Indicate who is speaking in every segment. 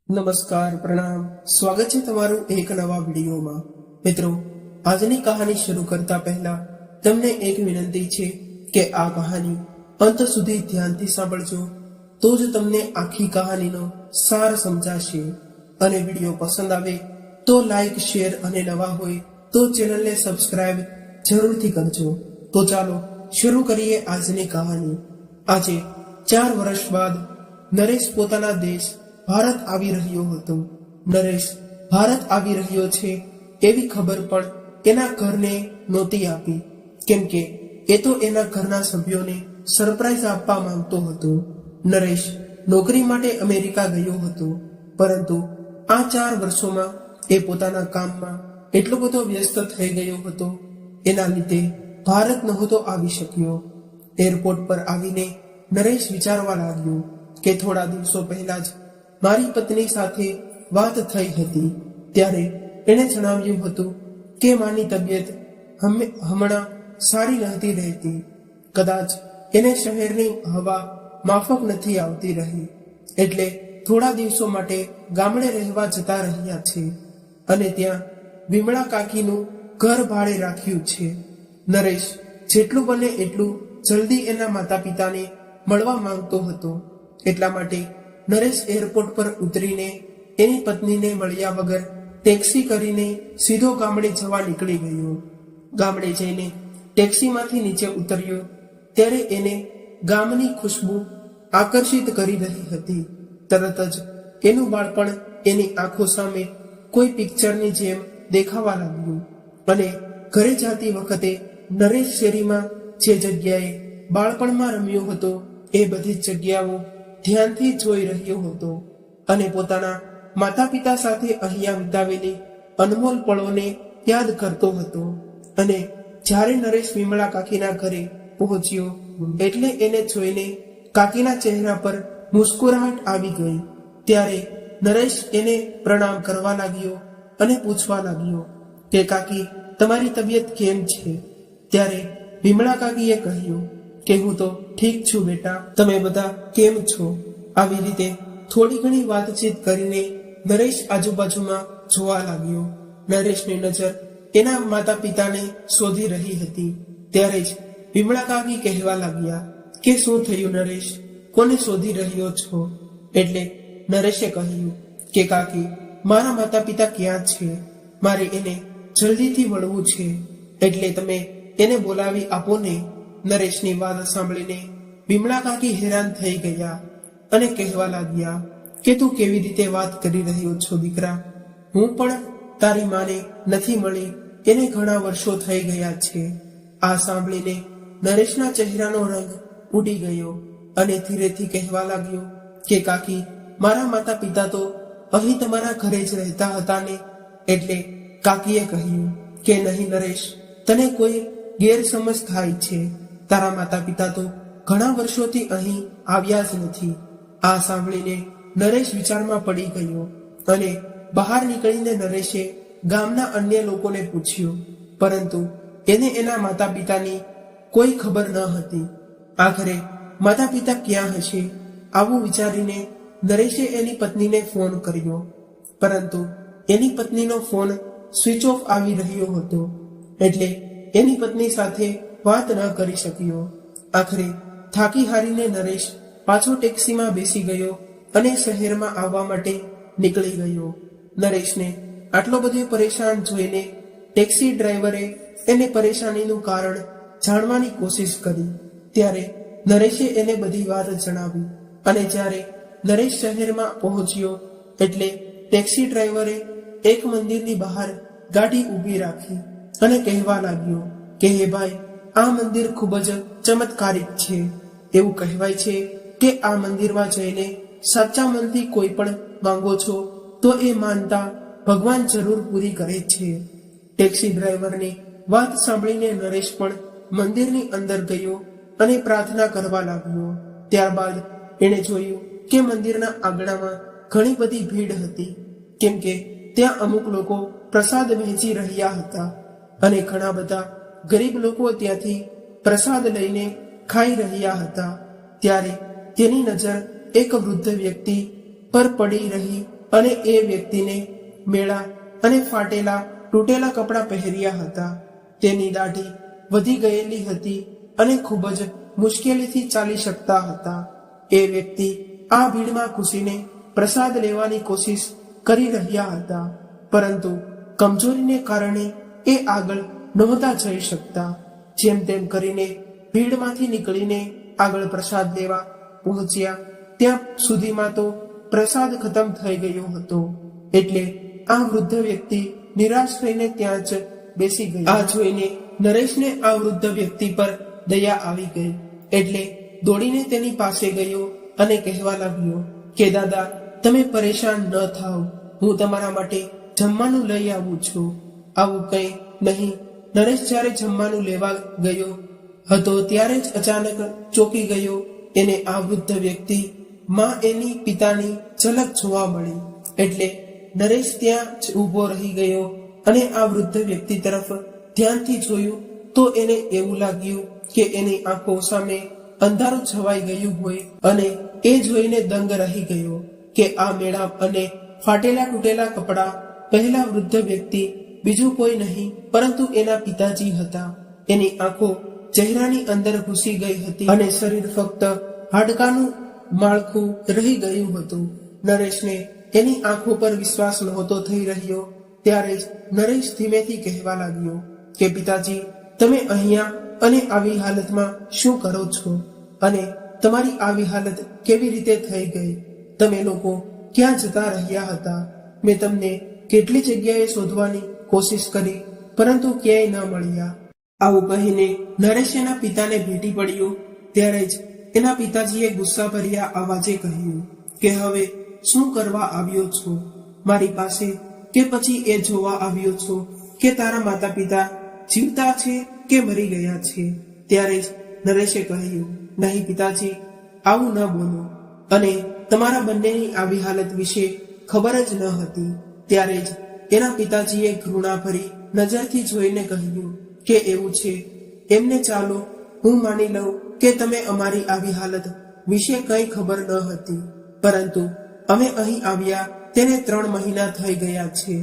Speaker 1: નમસ્કાર, પ્રણામ. સ્વાગત છે તમારું એક નવા વિડીયોમાં. મિત્રો, આજની કહાની શરૂ કરતા પહેલા તમને એક વિનંતી છે કે આ કહાની અંત સુધી ધ્યાનથી સાંભળજો, તો જ તમને આખી કહાનીનો સાર સમજાશે. અને વિડીયો પસંદ આવે તો લાઈક, શેર અને નવા હોય તો ચેનલને સબસ્ક્રાઇબ જરૂરથી કરજો. તો ચાલો શરૂ કરીએ આજની કહાની. આજે 4 વર્ષ બાદ નરેશ પોતાના દેશ ભારત આવી રહ્યો હતો. નરેશ ભારત આવી રહ્યો છે એવી ખબર પણ એના ઘરને નહોતી આપી, કેમ કે એ તો એના ઘરના સભ્યોને સરપ્રાઈઝ આપવા માંગતો હતો. નરેશ નોકરી માટે અમેરિકા ગયો હતો, પરંતુ આ 4 વર્ષોમાં એ પોતાના કામમાં એટલો બધો વ્યસ્ત થઈ ગયો હતો, એના લીધે ભારત નહોતો આવી શક્યો. એરપોર્ટ પર આવીને નરેશ વિચારવા લાગ્યો કે થોડા દિવસો પહેલા જ મારી પત્ની સાથે વાત થઈ હતી, ત્યારે એણે જણાવ્યું હતું કે માની તબિયત હમણાં સારી નથી રહેતી. કદાચ એને શહેરની હવા માફક નથી આવતી રહી, એટલે થોડા દિવસો માટે ગામડે રહેવા જતા રહ્યા છે અને ત્યાં વિમળા કાકીનું ઘર ભાડે રાખ્યું છે. નરેશ જેટલું બને એટલું જલ્દી એના માતા પિતાને મળવા માંગતો હતો, એટલા માટે નરેશ એરપોર્ટ પર ઉતરીને એની પત્નીને મળ્યા વગર ટેક્સી કરીને સીધો ગામડે જવા નીકળી ગયો. ગામડે જઈને ટેક્સીમાંથી નીચે ઉતર્યો ત્યારે એને ગામની ખુશ્બુ આકર્ષિત કરી રહી હતી. તરત જ એનું બાળપણ એની આંખો સામે કોઈ પિક્ચરની જેમ દેખાવા લાગ્યું અને ઘરે જતી વખતે નરેશ શેરીમાં જે જગ્યાએ બાળપણમાં રમ્યો હતો એ બધી જ જગ્યાઓ ધ્યાનથી જોઈ રહ્યો હતો અને પોતાના માતા પિતા સાથે અહીંયા વિતાવેલી અનમોલ પળોને યાદ કરતો હતો. અને જ્યારે નરેશ વિમળા કાકીના ઘરે પહોંચ્યો એટલે એને જોઈને કાકીના ચહેરા પર મુસ્કુરાહટ આવી ગઈ. ત્યારે નરેશ એને પ્રણામ કરવા લાગ્યો અને પૂછવા લાગ્યો કે કાકી, તમારી તબિયત કેમ છે? ત્યારે વિમળા કાકીએ કહ્યું કે હું તો ઠીક છું બેટા, તમે બધા કેમ છો? આવી રીતે થોડી ઘણી વાતચીત કરીને નરેશ આજુબાજુમાં જોવા લાગ્યો. નરેશની નજર એના માતા પિતાને શોધી રહી હતી. ત્યારે જ વિમળા કાકી કહેવા લાગ્યા કે શું થયું નરેશ, કોને શોધી રહ્યો છો? એટલે નરેશે કહ્યું કે કાકી, મારા માતા પિતા ક્યાં છે? મારે એને જલ્દીથી મળવું છે, એટલે તમે એને બોલાવી આપો ને. નરેશની વાત સાંભળીને વિમળા કાકી હેરાન થઈ ગયા અને કહેવા લાગ્યા કે તું કેવી રીતે વાત કરી રહ્યો છો દીકરા? હું પણ તારી માને નથી મળી એને ઘણા વર્ષો થઈ ગયા છે. આ સાંભળીને નરેશના ચહેરાનો રંગ ઉડી ગયો અને ધીરેથી કહેવા લાગ્યો કે કાકી, મારા માતા પિતા તો અહીં તમારા ઘરે જ રહેતા હતા ને? એટલે કાકીએ કહ્યું કે નહીં નરેશ, તને કોઈ ગેરસમજ થાય છે. તારા માતા પિતા તો ઘણા વર્ષોથી અહીં આવ્યા જ નથી. આ સાંભળીને નરેશ વિચારમાં પડી ગયો અને બહાર નીકળીને નરેશે ગામના અન્ય લોકોને પૂછ્યું, પરંતુ એને એના માતા પિતાની કોઈ ખબર ન હતી. આખરે માતા પિતા ક્યાં હશે આવું વિચારીને નરેશે એની પત્નીને ફોન કર્યો, પરંતુ એની પત્નીનો ફોન સ્વિચ ઓફ આવી રહ્યો હતો, એટલે એની પત્ની સાથે વાત ન કરી શક્યો. આખરે થાકી હારીને નરેશ પાછો ટેક્સીમાં બેસી ગયો અને શહેરમાં આવવા માટે નીકળી ગયો. નરેશને આટલો બધો પરેશાન જોઈને ટેક્સી ડ્રાઈવરે એને પરેશાનીનું કારણ જાણવાની કોશિશ કરી. ત્યારે નરેશે એને બધી વાત જણાવી અને જ્યારે નરેશ શહેરમાં પહોંચ્યો એટલે ટેક્સી ડ્રાઈવરે એક મંદિરની બહાર ગાડી ઊભી રાખી અને કહેવા લાગ્યો કે હે ભાઈ, આ મંદિર ખૂબ જ ચમત્કારિક છે. એવું કહેવાય છે કે આ મંદિરમાં જઈને સાચા મનથી કોઈ પણ માંગો છો તો એ માનતા ભગવાન જરૂર પૂરી કરે છે. ટેક્સી ડ્રાઈવરની વાત સાંભળીને નરેશ પણ મંદિરની અંદર ગયો અને પ્રાર્થના કરવા લાગ્યો. ત્યારબાદ એણે જોયું કે મંદિરના આંગણામાં ઘણી બધી ભીડ હતી, કેમ કે ત્યાં અમુક લોકો પ્રસાદ વહેંચી રહ્યા હતા અને ઘણા બધા ગરીબ લોકો ત્યાંથી પ્રસાદ લઈને ખાઈ રહ્યા હતા. ત્યારે તેની નજર એક વૃદ્ધ વ્યક્તિ પર પડી રહી અને એ વ્યક્તિને મેળા અને ફાટેલા તૂટેલા કપડાં પહેર્યા હતા. તેની દાઢી વધી ગયેલી હતી અને ખૂબ જ મુશ્કેલીથી ચાલી શકતા હતા. એ વ્યક્તિ આ ભીડમાં ઘૂસીને પ્રસાદ લેવાની કોશિશ કરી રહ્યા હતા, પરંતુ કમજોરીને કારણે એ આગળ નહોતા જઈ શકતા. જેમ તેમ કરીને ભીડમાંથી નીકળીને આગળ પ્રસાદ લેવા પહોંચ્યા ત્યાં સુધીમાં તો પ્રસાદ ખતમ થઈ ગયો હતો. એટલે આ વૃદ્ધ વ્યક્તિ નિરાશ થઈને ત્યાં જ બેસી ગયો. આ જોઈને નરેશને આ વૃદ્ધ વ્યક્તિ પર દયા આવી ગઈ, એટલે દોડીને તેની પાસે ગયો અને કહેવા લાગ્યો કે દાદા, તમે પરેશાન ન થાઓ, હું તમારા માટે જમવાનું લઈ આવું છું. આવું કંઈ નહીં. નરેશ જ્યારે જમવાનું લેવા ગયો હતો ત્યારે જ અચાનક ચોંકી ગયો. એને આ વૃદ્ધ વ્યક્તિ માં એની પિતાની ઝલક જોવા મળી. એટલે નરેશ ત્યાં જ ઊભો રહી ગયો અને આ વૃદ્ધ વ્યક્તિ તરફ ધ્યાનથી જોયું તો એને એવું લાગ્યું કે એની આંખો સામે અંધારું છવાઈ ગયું હોય, અને એ જોઈને દંગ રહી ગયો કે આ મેળાપ અને ફાટેલા તૂટેલા કપડાં પહેલા વૃદ્ધ વ્યક્તિ બીજું કોઈ નહીં પરંતુ એના પિતાજી હતા. એની આંખો ચહેરાની અંદર ઘૂસી ગઈ હતી અને શરીર ફક્ત હાડકાનું માળખું રહી ગયું હતું. નરેશને એની આંખો પર વિશ્વાસ નહોતો થઈ રહ્યો. ત્યારે જ નરેશ ધીમેથી કહેવા લાગ્યો કે પિતાજી, તમે અહીંયા અને આવી હાલતમાં શું કરો છો? અને તમારી આવી હાલત કેવી રીતે થઈ ગઈ? તમે લોકો ક્યાં જતા રહ્યા હતા? મેં તમને કેટલી જગ્યાએ શોધવાની કોશિશ કરી પરંતુ ક્યાંય ન મળ્યા. આવું કહીને નરેશ એના પિતાને ભેટી પડ્યો. ત્યારે જ એના પિતાજીએ ગુસ્સાભર્યા અવાજે કહ્યું કે હવે શું કરવા આવ્યો છો મારી પાસે? કે પછી એ જોવા આવ્યો છો કે તારા માતા પિતા જીવતા છે કે મરી ગયા છે? ત્યારે જ નરેશે કહ્યું, નહીં પિતાજી, આવું ન બોલો. અને તમારા બંનેની આવી હાલત વિશે ખબર જ ન હતી. ત્યારે જ એના પિતાજીએ ઘૃણાભરી નજરથી જોઈને કહ્યું કે એવું છે, એમને ચાલો હું માની લઉં કે તમે અમારી આવી હાલત વિશે કંઈ ખબર ન હતી, પરંતુ અમે અહીં આવ્યા તેને 3 મહિના થઈ ગયા છે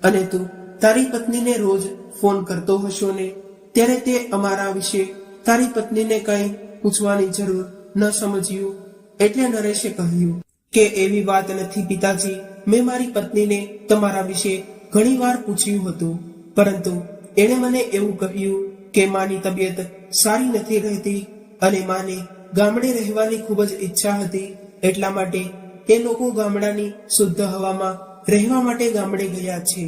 Speaker 1: અને તું તારી પત્નીને રોજ ફોન કરતો હશો ને? ત્યારે તે અમારા વિશે તારી પત્નીને કંઈ પૂછવાની જરૂર ન સમજ્યું. એટલે નરેશે કહ્યું કે એવી વાત નથી પિતાજી, મેં મારી પત્નીને તમારા વિશે ઘણી વાર પૂછ્યું હતું, પરંતુ એણે મને એવું કહ્યું કે માની તબિયત સારી નથી રહેતી અને માને ગામડે રહેવાની ખૂબ જ ઈચ્છા હતી. એટલા માટે એ લોકો ગામડાની શુદ્ધ હવામાં રહેવા માટે ગામડે ગયા છે.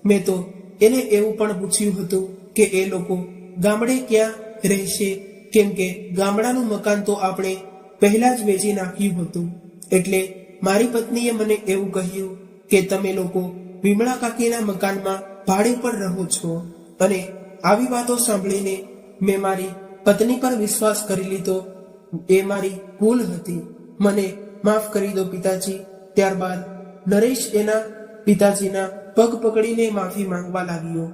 Speaker 1: મેં તો એને એવું પણ પૂછ્યું હતું કે એ લોકો ગામડે ક્યાં રહેશે, કેમ કે ગામડાનું મકાન તો આપણે પહેલા જ વેચી નાખ્યું હતું. એટલે મારી પત્નીએ મને એવું કહ્યું કે તમે લોકો વિમળા કાકીના મકાનમાં ભાડે પર રહો છો. અને આવી વાતો સાંભળીને મેં મારી પત્ની પર વિશ્વાસ કરી લીધો. એ મારી ભૂલ હતી, મને માફ કરી દો પિતાજી. ત્યારબાદ નરેશ એના પિતાજીના પગ પકડીને માફી માંગવા લાગ્યો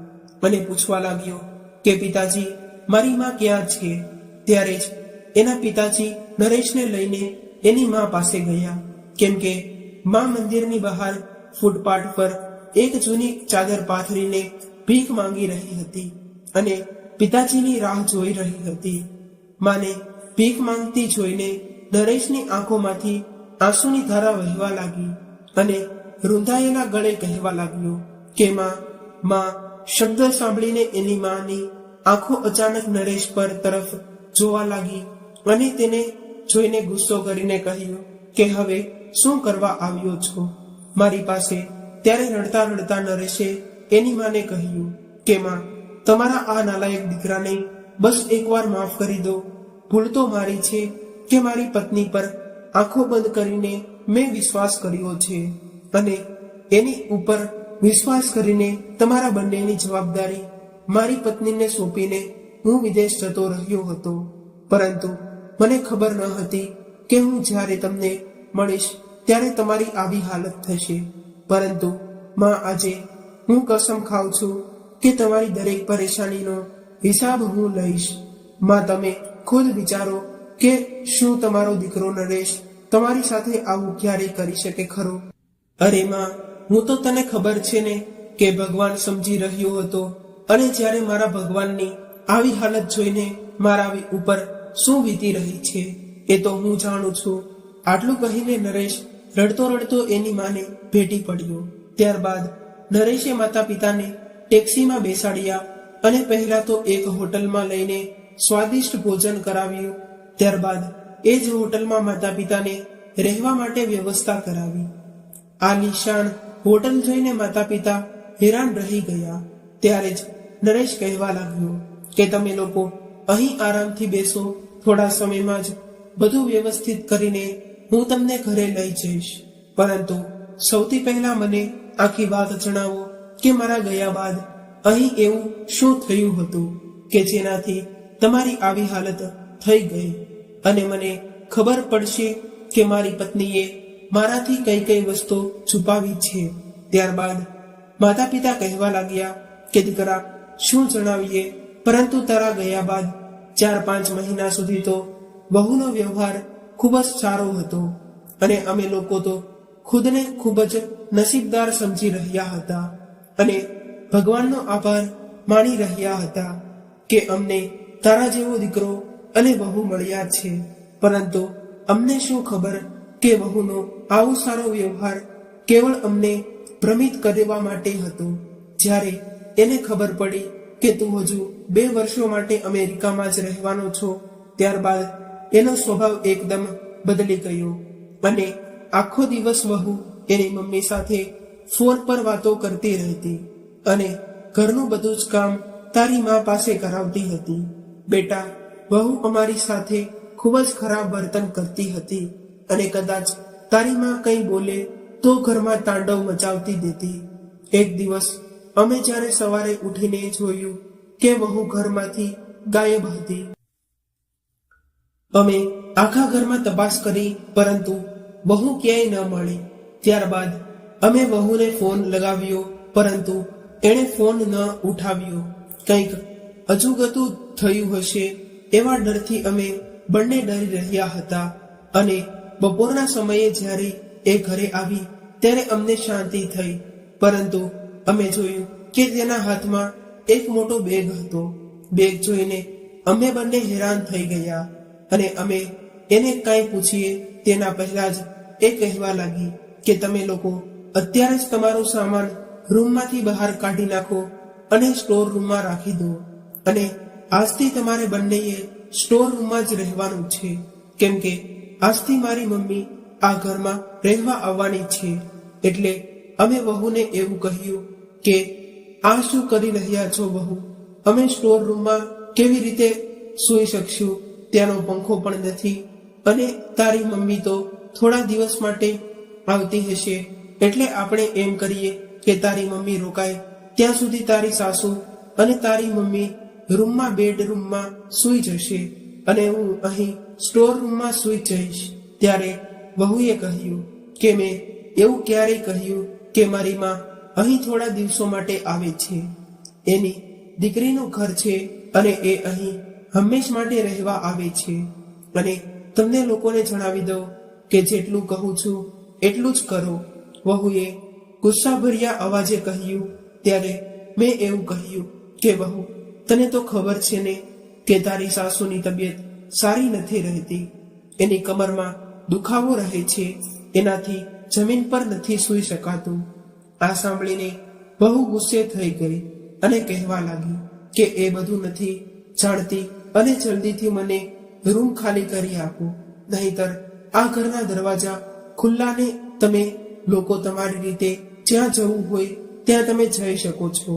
Speaker 1: અને પૂછવા લાગ્યો કે પિતાજી, મારી માં ક્યાં છે? ત્યારે જ એના પિતાજી નરેશને લઈને એની માં પાસે ગયા, કેમ કે માં મંદિરની બહાર ફૂટપાથ પર એક જૂની ચાદર પાથરીને ભીખ માંગી રહી હતી અને પિતાજીની રાહ જોઈ રહી હતી. માને ભીખ માંગતી જોઈને નરેશની આંખોમાંથી આંસુની ધારા વહેવા લાગી અને રૂંધાયેલા ગળે કહેવા લાગ્યો કે માં. શબ્દ સાંભળીને એની માની આંખો અચાનક નરેશ પર તરફ જોવા લાગી અને તેને જોઈને ગુસ્સો કરીને કહ્યું કે હવે શું કરવા આવ્યો છો મારી પાસે? ત્યારે રડતા રડતા નરેશે એની માને કહ્યું કે માં, તમારા આ નાલાયક દીકરાને બસ એકવાર માફ કરી દો. ભૂલ તો મારી છે કે મારી પત્ની પર આંખો બંધ કરીને મેં વિશ્વાસ કર્યો છે અને એની ઉપર વિશ્વાસ કરીને તમારા બંનેની જવાબદારી મારી પત્નીને સોંપીને હું વિદેશ જતો રહ્યો હતો. પરંતુ મને ખબર ન હતી કે હું જ્યારે તમને મળીશ ત્યારે તમારી આવી હાલત થશે. પરંતુ માં, આજે હું કસમ ખાઉં છું કે તમારી દરેક પરેશાનીનો હિસાબ હું લઈશ. માં, તમે ખુદ વિચારો કે શું તમારો દીકરો નરેશ તમારી સાથે આવું ક્યારેય કરી શકે ખરો? અરે માં, હું તો તને ખબર છે ને કે ભગવાન સમજી રહ્યો હતો, અને જ્યારે મારા ભગવાનની આવી હાલત જોઈને મારા ઉપર શું વીતી રહી છે એ તો હું જાણું છું. આટલું કહીને નરેશ રડતો રડતો એની માને ભેટી પડ્યો. ત્યારબાદ નરેશે માતા પિતાને ટેક્સીમાં બેસાડ્યા અને પહેલા તો એક હોટલમાં લઈને સ્વાદિષ્ટ ભોજન કરાવ્યું. ત્યારબાદ એ જ હોટલમાં માતા પિતાને રહેવા માટે વ્યવસ્થા કરાવી. આલિશાન હોટલ જોઈને માતા પિતા હેરાન રહી ગયા. ત્યારે જ નરેશ કહેવા લાગ્યો કે તમે લોકો અહીં આરામથી બેસો, થોડા સમયમાં જ બધું વ્યવસ્થિત કરીને હું તમને ઘરે લઈ જઈશ. પરંતુ સૌથી પહેલા મને આખી વાત જણાવો કે મારા ગયા બાદ અહીં એવું શું થયું હતું કે જેનાથી તમારી આવી હાલત થઈ ગઈ, અને મને ખબર પડશે કે મારી પત્નીએ મારાથી કઈ કઈ વસ્તુ છુપાવી છે. ત્યારબાદ માતા પિતા કહેવા લાગ્યા કે દીકરા, શું જણાવીએ, પરંતુ તારા ગયા બાદ 4-5 મહિના સુધી તો વહુનો વ્યવહાર ખૂબ જ સારો હતો, અને અમે લોકો તો ખુદને ખૂબ જ નસીબદાર સમજી રહ્યા હતા અને ભગવાનનો આભાર માની રહ્યા હતા કે અમને તારા જેવો દીકરો અને વહુ મળ્યા છે. પરંતુ અમને શું ખબર કે વહુનો આવો સારો વ્યવહાર કેવળ અમને ભ્રમિત કરવા માટે હતો. જ્યારે એને ખબર પડી કે તું હજુ 2 વર્ષો માટે અમેરિકામાં જ રહેવાનો છો, ત્યારબાદ એનો સ્વભાવ એકદમ બદલી ગયો અને આખો દિવસ વહુ એની મમ્મી સાથે ફોન પર વાતો કરતી રહેતી અને ઘરનું બધું જ કામ તારી મા પાસે કરાવતી હતી. બેટા, વહુ અમારી સાથે ખૂબ જ ખરાબ વર્તન કરતી હતી અને કદાચ તારી મા કંઈ બોલે તો ઘરમાં તાંડવ મચાવતી દેતી. એક દિવસ અમે જ્યારે સવારે ઉઠીને જોયું કે વહુ ઘરમાંથી ગાયબ હતી. અમે આખા ઘરમાં તપાસ કરી, પરંતુ વહુ ક્યાંય ન મળી. ત્યારબાદ અમે વહુને ફોન લગાવ્યો, પરંતુ એણે ફોન ન ઉઠાવ્યો. કંઈક અજુગતું થયું હશે એવા ડરથી અમે બંને ડરી રહ્યા હતા. અને બપોરના સમયે જ્યારે એ ઘરે આવી ત્યારે અમને શાંતિ થઈ, પરંતુ અમે જોયું કે તેના હાથમાં એક મોટો બેગ હતો. બેગ જોઈને અમે બંને હેરાન થઈ ગયા અને અમે એને કાંઈ પૂછીએ તેના પહેલા જ એ કહેવા લાગી કે તમે લોકો અત્યારે જ તમારો સામાન રૂમમાંથી બહાર કાઢી નાખો અને સ્ટોર રૂમમાં રાખી દો, અને આજથી તમારે બંનેએ સ્ટોર રૂમમાં જ રહેવાનું છે, કેમ કે આજથી મારી મમ્મી આ ઘરમાં રહેવા આવવાની છે. એટલે અમે વહુને એવું કહ્યું કે આ શું કરી રહ્યા છો વહુ, અમે સ્ટોર રૂમમાં કેવી રીતે સૂઈ શકશું, ત્યાંનો પંખો પણ નથી, અને તારી મમ્મી તો થોડા દિવસ માટે આવતી હશે, એટલે આપણે એમ કરીએ કે તારી મમ્મી રોકાય ત્યાં સુધી તારી સાસુ અને તારી મમ્મી રૂમમાં બેડરૂમમાં સૂઈ જશે અને હું અહીં સ્ટોર રૂમમાં સૂઈ જઈશ. ત્યારે વહુએ કહ્યું કે મેં એવું ક્યારેય કહ્યું કે મારી માં અહીં થોડા દિવસો માટે આવે છે, એની દીકરીનું ઘર છે અને એ અહીં હંમેશ માટે રહેવા આવે છે. અને તમને લોકોને જણાવી દઉં કે જેટલું કહું છું એટલું જ કરો, વહુએ ગુસ્સાભર્યા અવાજે કહ્યું. ત્યારે મેં એવું કહ્યું કે વહુ, તને તો ખબર છે ને કે તારી સાસુની તબિયત સારી નથી રહેતી, એની કમરમાં દુખાવો રહે છે, એનાથી જમીન પર નથી સૂઈ શકાતું. આ સાંભળીને બહુ ગુસ્સે થઈ ગઈ અને કહેવા લાગી કે એ બધું નથી જાણતી અને જલ્દીથી મને રૂમ ખાલી કરી આપો, નહીતર આ ઘરના દરવાજા ખુલ્લાને તમે લોકો તમારી રીતે જ્યાં જવું હોય ત્યાં તમે જઈ શકો છો.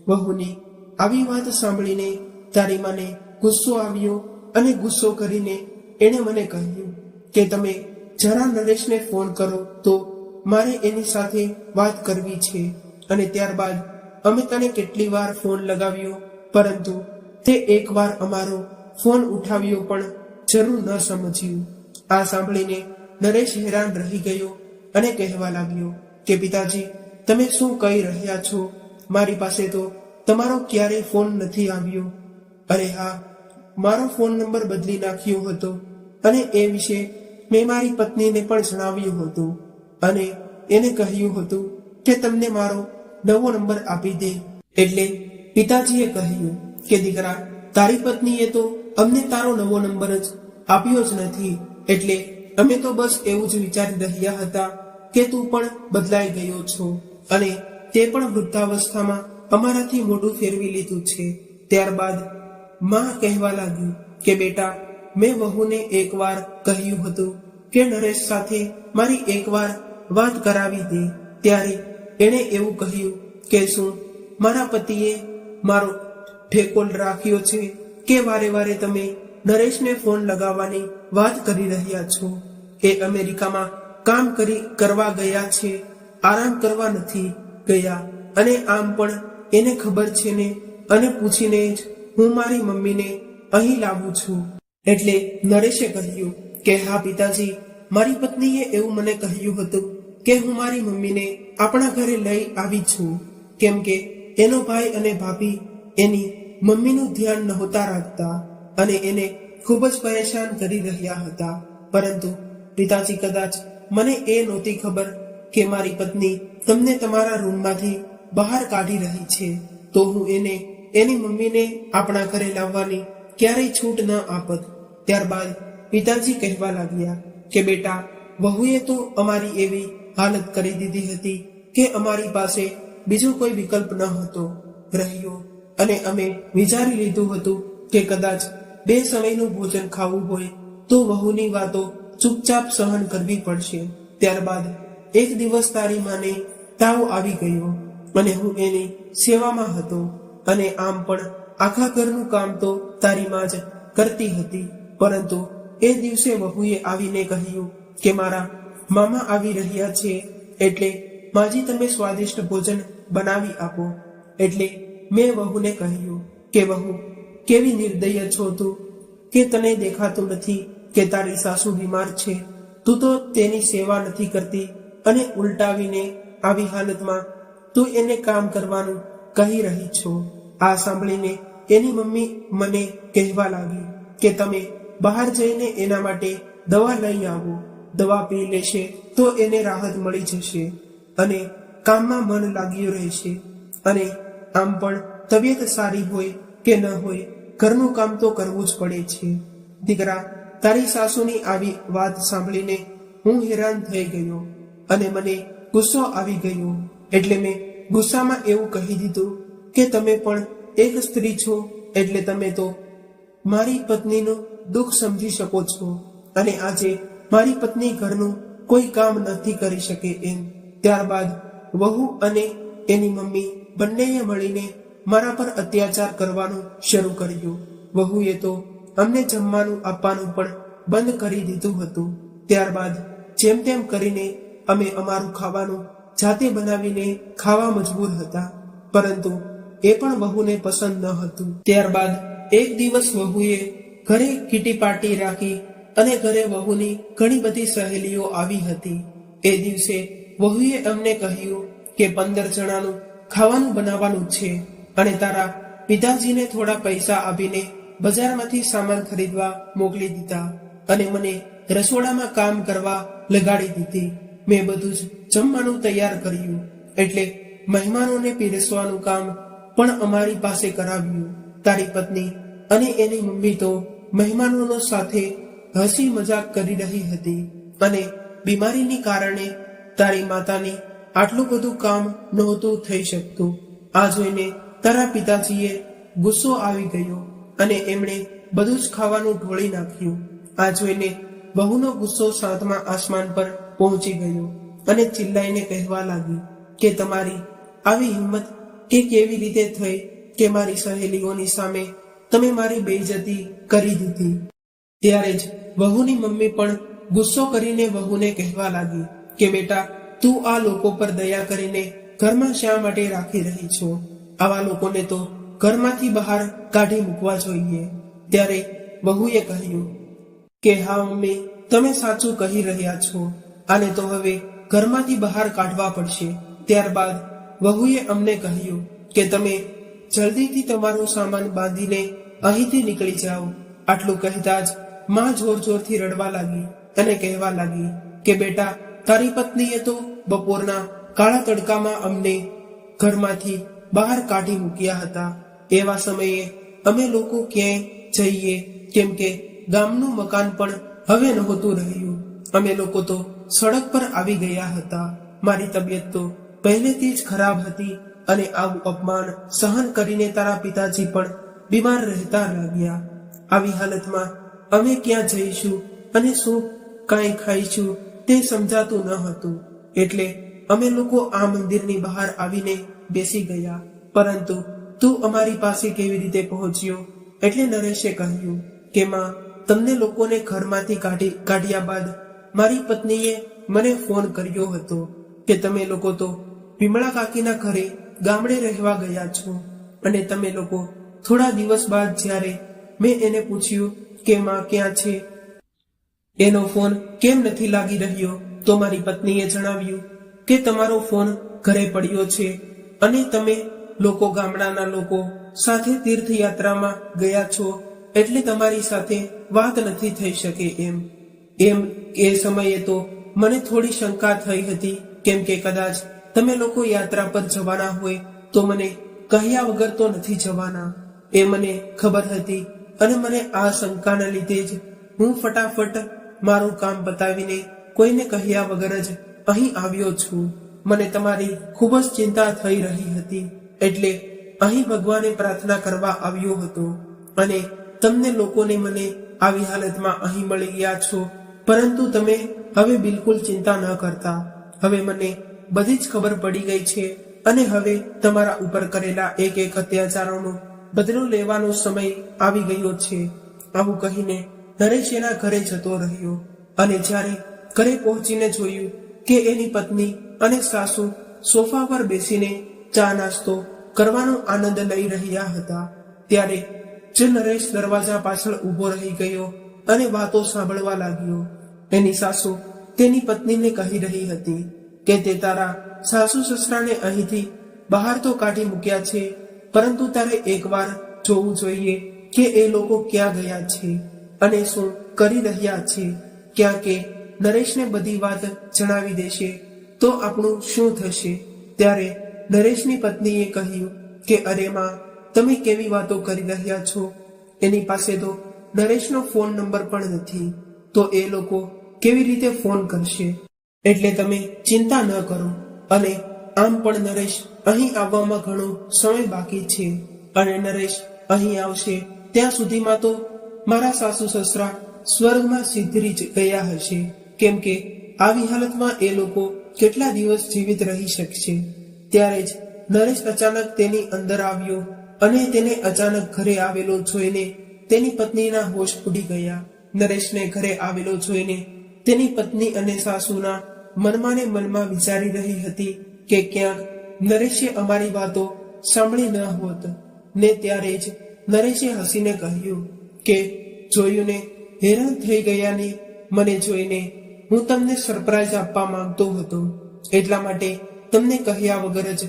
Speaker 1: વહુની આવી વાત સાંભળીને તારી માને ગુસ્સો આવ્યો અને ગુસ્સો કરીને એણે મને કહ્યું કે તમે જરા નરેશને ફોન કરો તો મારે એની સાથે વાત કરવી છે. અને ત્યારબાદ અમે તને કેટલી વાર ફોન લગાવ્યો, પરંતુ તે એકવાર અમારો ફોન ઉઠાવ્યો પણ જરૂર ન સમજ્યું. આ સાંભળીને નરેશ હેરાન રહી ગયો અને કહેવા લાગ્યો કે પિતાજી, તમે શું કહી રહ્યા છો, મારી પાસે તો તમારો ક્યારેય ફોન નથી આવ્યો. અરે હા, મારો ફોન નંબર બદલી નાખ્યો હતો અને એ વિશે મેં મારી પત્નીને પણ જણાવ્યું હતું, અને એને કહ્યું હતું કે તમને મારો નવો નંબર આપી દે. એટલે પિતાજીએ કહ્યું કે દીકરા, તારી પત્નીએ તો અમને તારો નવો નંબર જ આપ્યો જ નથી, એટલે અમે તો બસ એવું જ વિચારી રહ્યા હતા કે તું પણ બદલાઈ ગયો છો અને તે પણ વૃદ્ધાવસ્થામાં અમારાથી મોઢું ફેરવી લીધું છે. ત્યારબાદ માં કહેવા લાગ્યું કે બેટા, મેં વહુને એકવાર કહ્યું હતું કે નરેશ સાથે મારી એકવાર વાત કરાવી દે. ત્યારે એણે એવું કહ્યું કે શું મારા પતિએ મારો ઠેકોલ રાખ્યો છે કે વારે વારે તમે નરેશને ફોન લગાવવાની વાત કરી રહ્યા છો? એ અમેરિકામાં કામ કરવા ગયા છે, આરામ કરવા નથી ગયા. અને આમ પણ એને ખબર છે ને, અને પૂછીને જ હું મારી મમ્મીને અહીં લાવું છું. એટલે નરેશે કહ્યું કે હા પિતાજી, મારી પત્નીએ એવું મને કહ્યું હતું કે હું મારી મમ્મીને આપણા ઘરે લઈ આવી છું, કેમ કે એનો ભાઈ અને ભાભી એની મમ્મીનું ધ્યાન નહોતા રાખતા અને એને ખૂબ જ પરેશાન કરી રહ્યા હતા. પરંતુ પિતાજી, કદાચ મને એ નહોતી ખબર કે મારી પત્ની તમને તમારા રૂમમાંથી બહાર કાઢી રહી છે, તો હું એને એની મમ્મીને આપણા ઘરે લાવવાની ક્યારેય છૂટ ન આપત. ત્યારબાદ પિતાજી કહેવા લાગ્યા કે બેટા, વહુએ તો અમારી એવી હાલત કરી દીધી હતી કે અમારી પાસે બીજો કોઈ વિકલ્પ ન હતો રહ્યો, અને અમે વિચારી લીધું હતું કે કદાચ 2 સમયનું ભોજન ખાવું હોય તો વહુની વાતો ચૂપચાપ સહન કરવી પડશે. ત્યારબાદ એક દિવસ તારી માને તાવ આવી ગયો અને હું એની સેવામાં હતો, અને આમ પણ આખા ઘરનું કામ તો તારી માં જ કરતી હતી. પરંતુ એ દિવસે વહુએ આવીને કહ્યું કે મારા મામા આવી રહ્યા છે, એટલે માજી તમે સ્વાદિષ્ટ ભોજન બનાવી આપો. એટલે મેં વહુને કહ્યું કે વહુ, કેવી નિર્દય છો તું, કે તને દેખાતું નથી કે તારી સાસુ બીમાર છે? તું તો તેની સેવા નથી કરતી અને ઉલટાવીને આવી હાલતમાં તું એને કામ કરવાનું કહી રહી છો. આ સાંભળીને એની મમ્મી મને કહેવા લાગી કે તમે બહાર જઈને એના માટે દવા લઈ આવો. દવા પી લેશે તો એને રાહત મળી જશે અને કામમાં મન લાગ્યું રહેશે. અને આમ પણ તબિયત સારી હોય કે ન હોય, ઘરનું કામ તો કરવું જ પડે છે. દીકરા, તારી સાસુની આવી વાત સાંભળીને હું હેરાન થઈ ગયો અને મને ગુસ્સો આવી ગયો. એટલે મેં ગુસ્સામાં એવું કહી દીધું કે તમે પણ એક સ્ત્રી છો, એટલે તમે તો મારી પત્નીનું દુઃખ સમજી શકો છો, અને આજે મારી પત્ની ઘરનું કોઈ કામ નથી કરી શકે એમ. ત્યારબાદ વહુ અને એની મમ્મી બંનેએ મળીને મારા પર અત્યાચાર કરવાનું શરૂ કર્યું. વહુએ તો અમને જમવાનું આપવાનું પણ બંધ કરી દીધું હતું. ત્યારબાદ જેમ તેમ કરીને અમે અમારું ખાવાનું જાતે બનાવીને ખાવા મજબૂર હતા, પરંતુ એ પણ વહુને પસંદ ન હતું. ત્યારબાદ એક દિવસ વહુએ ઘરે કીટી પાર્ટી રાખી અને ઘરે વહુની ઘણી બધી સહેલીઓ આવી હતી. એ દિવસે વહુએ અમને કહ્યું કે 15 જણાનું ખાવાનું બનાવવાનું છે, અને તારા પિતાજીને થોડા પૈસા આપીને બજારમાંથી સામાન ખરીદવા મોકલી દીધા અને મને રસોડામાં કામ કરવા લગાડી દીધી. મેં બધું જ જમવાનું તૈયાર કર્યું, એટલે મહેમાનોને પીરસવાનું કામ પણ અમારી પાસે કરાવ્યું. તારી પત્ની અને એની મમ્મી તો મહેમાનોનો સાથે હસી મજાક કરી રહી હતી, અને બીમારીની કારણે તારી માતાને આટલું બધું કામ નહોતું થઈ શકતું. આ જોઈને તારા પિતાજીએ ગુસ્સો આવી ગયો અને એમણે બધું જ ખાવાનું ઢોળી નાખ્યું. આ જોઈને વહુનો ગુસ્સો 7મા આસમાન પર પહોંચી ગયો અને ચિલ્લાઈને કહેવા લાગી કે તમારી આવી હિંમત એ કેવી રીતે થઈ કે મારી સહેલીઓની સામે તમે મારી બેઇજ્જતી કરી દીધી. ત્યારે જ વહુની મમ્મી પણ ગુસ્સો કરીને વહુને કહેવા લાગી કે બેટા, તું આ લોકો પર દયા કરીને ઘરમાં શા માટે રાખી રહી છો? આવા લોકોને તો ઘરમાંથી બહાર કાઢી મૂકવા જોઈએ. ત્યારે વહુએ કહ્યું કે હા મમ્મી, તમે સાચું કહી રહ્યા છો, આને તો હવે ઘરમાંથી બહાર કાઢવા પડશે. ત્યારબાદ વહુએ અમને કહ્યું કે તમે જલ્દીથી તમારો સામાન બાંધીને અહીંથી નીકળી જાઓ. આટલું કહેતા જ માં જોર જોરથી રડવા લાગી અને કહેવા લાગી કે બેટા, તારી પત્નીએ તો બપોરના કાળા તડકામાં અમને ઘરમાંથી બહાર કાઢી મૂક્યા હતા. એવા સમયે અમે લોકો ક્યાંય જઈએ, કેમ કે ગામનું મકાન પણ હવે નહોતું રહ્યું. અમે લોકો તો સડક પર આવી ગયા હતા. મારી તબિયત તો પહેલેથી જ ખરાબ હતી અને આવું અપમાન સહન કરીને તારા પિતાજી પણ બીમાર રહેતા લાગ્યા. આવી હાલતમાં અમે ક્યાં જઈશું અને શું કાંઈ ખાઈશું તે સમજાતું ન હતું. એટલે અમે લોકો આ મંદિરની બહાર આવીને બેસી ગયા. પરંતુ તું અમારી પાસે કેવી રીતે પહોંચ્યો? એટલે નરેશે કહ્યું કે માં, તમને લોકોને ઘરમાંથી કાઢ્યા બાદ મારી પત્નીએ મને ફોન કર્યો હતો કે તમે લોકો તો વિમળા કાકીના ઘરે ગામડે રહેવા ગયા છો, અને તમે લોકો થોડા દિવસ બાદ જ્યારે મેં એને પૂછ્યું કે માં ક્યાં છે, એનો ફોન કેમ નથી લાગી રહ્યો, તો મારી પત્નીએ જણાવ્યું કે તમારો ફોન ઘરે પડ્યો છે અને તમે લોકો ગામડાના લોકો સાથે તીર્થયાત્રામાં ગયા છો, એટલે તમારી સાથે વાત નથી થઈ શકે એમ. એ સમયે તો મને થોડી શંકા થઈ હતી, કેમ કે કદાચ તમે લોકો યાત્રા પર જવાના હોય તો મને કહ્યા વગર તો નથી જવાના, એ મને ખબર હતી. અને મને આ શંકાના લીધે જ હું ફટાફટ મારું કામ પતાવીને કોઈને કહ્યા વગર જ અહીં આવ્યો છું. મને તમારી ખૂબ જ ચિંતા થઈ રહી હતી, એટલે અહીં ભગવાને પ્રાર્થના કરવા આવ્યો હતો. અને તમને લોકોને મને આવી હાલતમાં અહીં મળી ગયા છો, પરંતુ તમે હવે બિલકુલ ચિંતા ન કરતા. હવે મને બધી જ ખબર પડી ગઈ છે અને હવે તમારા ઉપર કરેલા એક એક અત્યાચારોનો બદલો લેવાનો સમય આવી ગયો છે. આવું કહીને નરેશ એના ઘરે જતો રહ્યો. અને જ્યારે ઘરે પહોંચીને જોયું કે એની પત્ની અને સાસુ સોફા પર બેસીને ચા નાસ્તો કરવાનો આનંદ લઈ રહ્યા હતા, ત્યારે જ નરેશ દરવાજા પાછળ ઊભો રહી ગયો અને વાતો સાંભળવા લાગ્યો. એની સાસુ તેની પત્નીને કહી રહી હતી કે તે તારા સાસુ સસરાને અહીંથી બહાર તો કાઢી મૂક્યા છે, પરંતુ તારે એકવાર જોવું જોઈએ કે એ લોકો ક્યાં ગયા છે અને શું કરી રહ્યા છે. ક્યાં કે નરેશને બધી વાત જણાવી દેશે તો આપણું શું થશે? ત્યારે નરેશની પત્નીએ કહ્યું કે અરે માં, તમે કેવી વાતો કરી રહ્યા છો? એની પાસે તો નરેશનો ફોન નંબર પણ નથી, તો એ લોકો કેવી રીતે ફોન કરશે? એટલે તમે ચિંતા ન કરો. અને આમ પણ નરેશ અહીં આવવામાં ઘણો સમય બાકી છે, અને નરેશ અહીં આવશે ત્યાં સુધીમાં તો મારા સાસુ સસરા સ્વર્ગમાં સિદ્ધરી જ ગયા હશે, કેમ કે આવી હાલતમાં એ લોકો કેટલા દિવસ જીવિત રહી શકશે. ત્યારે જ નરેશ અચાનક તેની અંદર આવ્યો અને તેને અચાનક ઘરે આવેલો જોઈને તેની પત્નીના હોશ ઉડી ગયા. નરેશને ઘરે આવેલો જોઈને તેની પત્ની અને સાસુના મનમાં ને મનમાં વિચારી રહી હતી કે ક્યાંક નરેશે અમારી વાતો સાંભળી ન હોત ને. ત્યારે જ નરેશે હસીને કહ્યું કે જોયું ને, હેરાન થઈ ગયાની મને જોઈને હું તમને સરપ્રાઈઝ આપવા માંગતો હતો, એટલા માટે તમને કહ્યા વગર જ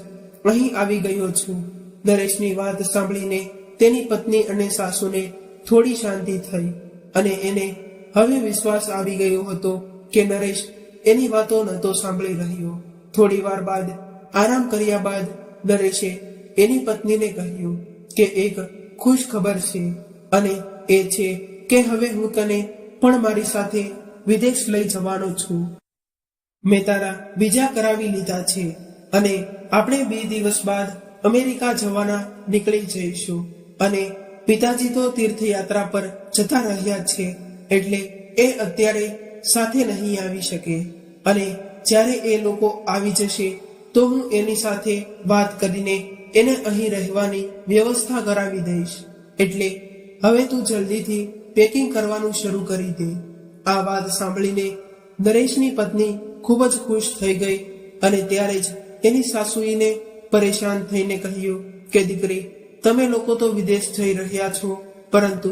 Speaker 1: અહીં આવી ગયો છું. નરેશની વાત સાંભળીને તેની પત્ની અને સાસુને થોડી શાંતિ થઈ અને એને હવે વિશ્વાસ આવી ગયો હતો કે નરેશ એની વાતો નહોતો સાંભળી રહ્યો. થોડી વાર બાદ આરામ કર્યા બાદ નરેશે એની પત્નીને કહ્યું કે એક ખુશ ખબર છે, અને એ છે કે હવે હું તને પણ મારી સાથે વિદેશ લઈ જવાનો છું. મેં તારા વિઝા કરાવી લીધા છે અને આપણે 2 દિવસ બાદ અમેરિકા જવાના નીકળી જઈશું. અને પિતાજી તો તીર્થયાત્રા પર જતા રહ્યા છે, એટલે એ અત્યારે સાથે નહીં આવી શકે. અને જ્યારે એ લોકો આવી જશે તો હું એની સાથે વાત કરીને એને અહીં રહેવાની વ્યવસ્થા કરાવી દઈશ. એટલે હવે તું જલ્દીથી પેકિંગ કરવાનું શરૂ કરી દે. આ વાત સાંભળીને નરેશની પત્ની ખૂબ જ ખુશ થઈ ગઈ અને ત્યારે જ એની સાસુઈને પરેશાન થઈને કહ્યું કે દીકરી, તમે લોકો તો વિદેશ જઈ રહ્યા છો, પરંતુ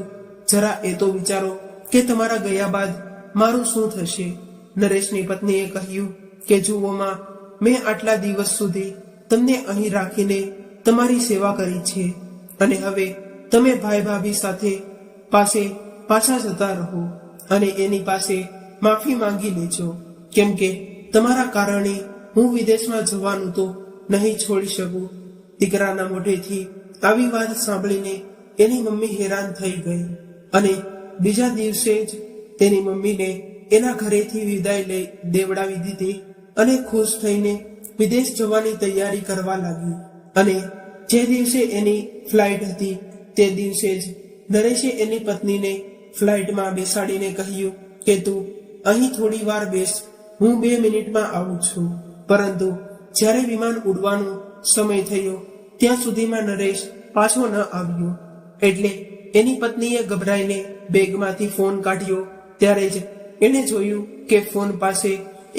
Speaker 1: જરા એ તો વિચારો કે તમારા ગયા બાદ મારું શું થશે? નરેશની પત્નીએ કહ્યું કે જુઓ માં, મેં આટલા દિવસ સુધી તમને અહીં રાખીને તમારી સેવા કરી છે, અને હવે તમે ભાઈ ભાભી સાથે પાસે પાછા જતા રહો અને એની પાસે માફી માંગી લેજો, કેમ કે તમારા કારણે હું વિદેશમાં જવાનું તો નહીં છોડી શકું. દીકરાના મોઢેથી આવી વાત સાંભળીને એની મમ્મી હેરાન થઈ ગઈ અને બીજા દિવસે જ તેની મમ્મીને એના ઘરેથી વિદાય લઈ દેવડાવી દીધી અને ખુશ થઈને વિદેશ જવાની તૈયારી કરવા લાગી. અને જે દિવસે એની ફ્લાઇટ હતી તે દિવસે જ નરેશે એની પત્નીને ફ્લાઇટમાં બેસાડીને કહ્યું કે તું અહીં થોડી વાર બેસ, હું 2 મિનિટમાં આવું છું. પરંતુ જ્યારે વિમાન ઉડવાનો સમય થયો ત્યાં સુધીમાં નરેશ પાછો ન આવ્યો. એટલે એની પત્નીએ ગભરાઈને બેગમાંથી ફોન કાઢ્યો. ત્યારે જ એણે જોયું કે ફોન પાસે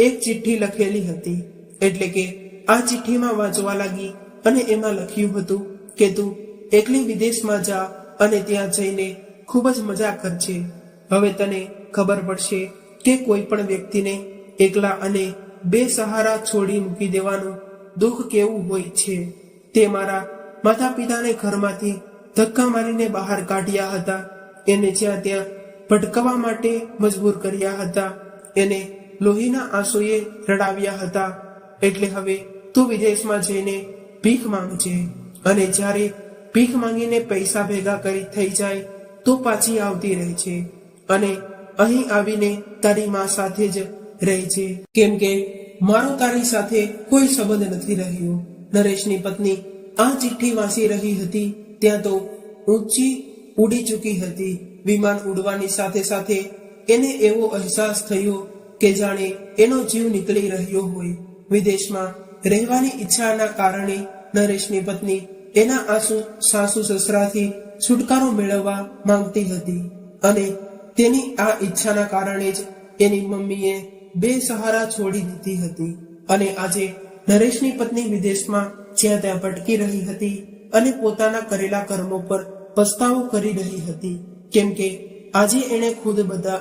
Speaker 1: એક ચિઠ્ઠી લખેલી હતી. એટલે કે આ ચિઠ્ઠીમાં વાંચવા લાગી અને એમાં લખ્યું હતું કે તું એકલી વિદેશમાં જા અને ત્યાં જઈને ખૂબ જ મજા કરજે. હવે તને ખબર પડશે કે કોઈ પણ વ્યક્તિને એકલા અને બેસહારા છોડી મૂકી દેવાનું દુઃખ કેવું હોય છે. તે મારા માતા પિતાને ઘરમાંથી ધક્કા મારીને બહાર કાઢ્યા હતા, એને જ્યાં ત્યાં ભટકવા માટે મજબૂર કર્યા હતા, એને લોહીના આંસુએ રડાવ્યા હતા. એટલે હવે તું વિદેશમાં જઈને ભીખ માંગજે અને જ્યારે ભીખ માંગીને પૈસા ભેગા કરી થઈ જાય તો પાછી આવતી રહે છે અને અહીં આવીને તારી માં સાથે જ રહેજે, કેમ કે મારો તારી સાથે કોઈ સંબંધ નથી રહ્યો. નરેશની પત્ની આ ચિઠ્ઠી વાંચી રહી હતી ત્યાં તો ઊંચી ઉડી ચૂકી હતી. વિમાન ઉડવાની સાથે સાથે એને એવો અહેસાસ થયો કે જાણે એનો જીવ નીકળી રહ્યો હોય. વિદેશમાં રહેવાની ઈચ્છાના કારણે નરેશની પત્ની એના સાસુ સસરાથી છુટકારો મેળવવા માંગતી હતી અને તેની આ ઈચ્છાના કારણે જ એની મમ્મીએ બેસહારા છોડી દીધી હતી. અને આજે નરેશની પત્ની વિદેશમાં જ્યાં ત્યાં ભટકી રહી હતી અને પોતાના કરેલા કર્મો પર પસ્તાવો કરી રહી હતી, કેમ કે આજે એણે ખુદ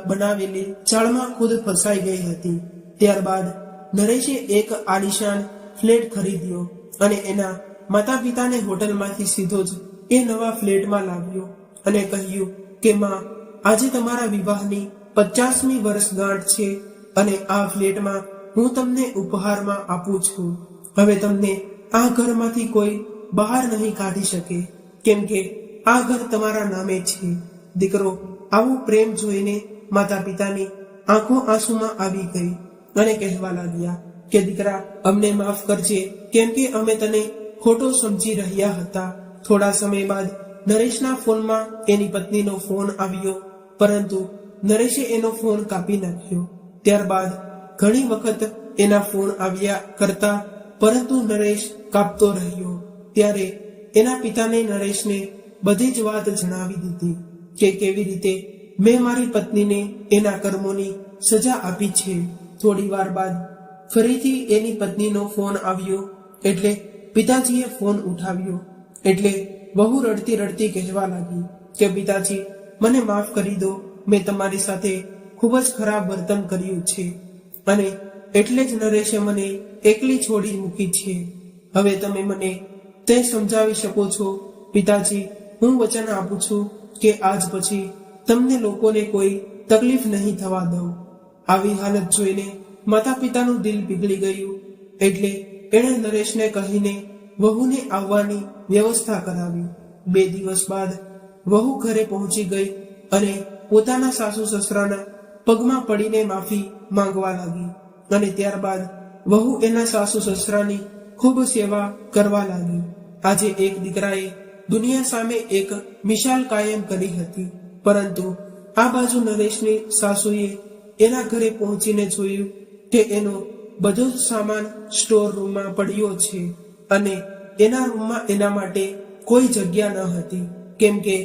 Speaker 1: બનાવેલી જાળમાં ખુદ ફસાઈ ગઈ હતી. ત્યારબાદ નરેશે એક આલિશાન ફ્લેટ ખરીદ્યો અને એના માતા પિતાને હોટલમાંથી સીધો જ એ નવા ફ્લેટમાં લાવ્યો અને કહ્યું કે માં, આજે તમારા વિવાહની 50મી વર્ષગાંઠ છે અને આ ફ્લેટમાં હું તમને ઉપહારમાં આપું છું. હવે તમને આ ઘરમાંથી કોઈ બહાર નહીં કાઢી શકે, કેમ કે આ ઘર તમારા નામે છે. દીકરો આવું પ્રેમ જોઈને માતા પિતાની આંખો આંસુમાં આવી ગઈ અને કહેવા લાગ્યા કે દીકરા, અમને માફ કરજે, કેમ કે અમે તને ખોટો સમજી રહ્યા હતા. થોડા સમય બાદ નરેશના ફોનમાં એની પત્નીનો ફોન આવ્યો, પરંતુ નરેશે એનો ફોન કાપી નાખ્યો. ત્યારબાદ ઘણી વખત એના ફોન આવ્યા કરતા, પરંતુ નરેશ કાપતો રહ્યો. ત્યારે એના પિતાને નરેશને બધી જ વાત જણાવી દીધી કે કેવી રીતે મેં મારી પત્નીને એના કર્મોની સજા આપી છે. થોડી વાર બાદ ફરીથી એની પત્નીનો ફોન આવ્યો એટલે પિતાજીએ ફોન ઉઠાવ્યો. એટલે વહુ રડતી રડતી કહેવા લાગી કે પિતાજી, મને માફ કરી દો, મેં તમારી સાથે ખૂબ જ ખરાબ વર્તન કર્યું છે અને એટલે જ નરેશે મને એકલી છોડી મૂકી છે. હવે તમે મને તે સમજાવી શકો છો? પિતાજી, હું વચન આપું છું કે આજ પછી તમને લોકોને કોઈ તકલીફ નહીં થવા દઉં. આવી હાલત જોઈને માતા પિતાનું દિલ પીગળી ગયું. એટલે એણે નરેશને કહીને વહુને આવવાની વ્યવસ્થા કરાવી. 2 દિવસ બાદ વહુ ઘરે પહોંચી ગઈ અને પોતાના સાસુ સસરાના પગમાં પડીને માફી માંગવા લાગી અને ત્યારબાદ વહુ એના સાસુ સસરાની ખૂબ સેવા કરવા લાગી. આજે એક દીકરાએ દુનિયા સામે એક મિસાલ કાયમ કરી હતી, પરંતુ આ બાજુ નરેશની સાસુએ એના ઘરે પહોંચીને જોયું કે એનો બધો જ સામાન સ્ટોર રૂમમાં પડ્યો છે અને એના રૂમમાં એના માટે કોઈ જગ્યા ન હતી, કેમ કે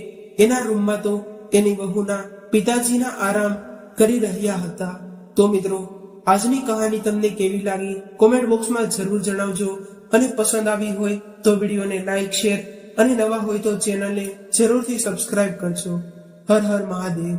Speaker 1: એના રૂમમાં તો એની વહુના પિતાજીના આરામ કરી રહ્યા હતા. તો મિત્રો, આજની કહાની તમને કેવી લાગી કોમેન્ટ બોક્સમાં જરૂર જણાવજો અને પસંદ આવી હોય તો વિડીયોને લાઈક, શેર અને નવા હોય તો ચેનલને જરૂરથી સબસ્ક્રાઇબ કરજો. હર હર મહાદેવ.